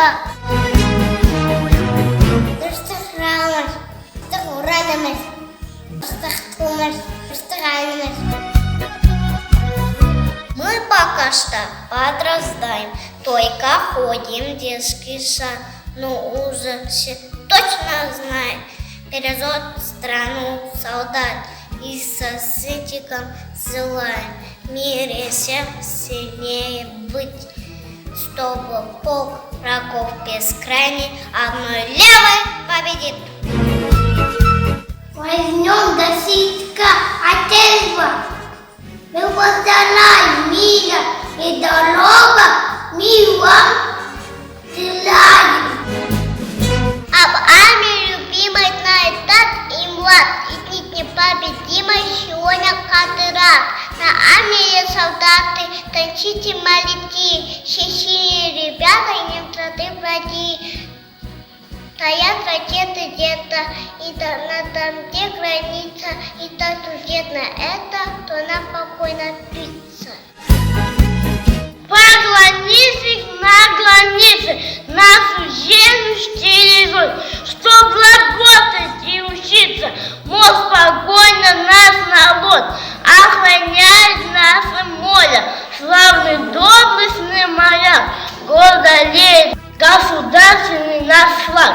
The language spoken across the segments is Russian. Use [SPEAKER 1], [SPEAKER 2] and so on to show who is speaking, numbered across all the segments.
[SPEAKER 1] Спасибо. Мы пока что подрастаем, только ходим в детский сад, но уже все точно знаем, перезот страну солдат и со сытиком желаем в мире всех сильнее быть, чтобы полк врагов бескрайний одной левой победит.
[SPEAKER 2] Возьмем до ситка отельства, мы постараем мира и дорога мила стреляем.
[SPEAKER 1] Об армии любимой знает тат и млад, и ведь непобедимой сегодня каждый раз. На армии солдаты, танчите моряки, щищие ребята и немцаты враги. Стоят ракеты где-то, и там, где граница, и так где на это, то нам спокойно питься.
[SPEAKER 2] По границе, на границе, нашу землю стережут, чтоб работать и учиться, мол, спокойно наш народ охраняет наше море, славный доблестный моряк, гордо леет государственный наш флаг.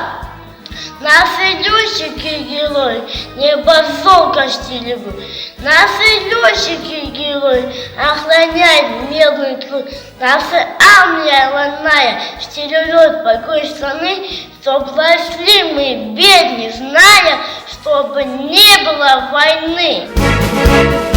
[SPEAKER 2] Наши летчики-герои, небо золото стелегут. Наши летчики-герои охраняют мирный труд. Наша армия родная стережет покой страны, чтоб росли мы бедны, зная, чтобы не было войны.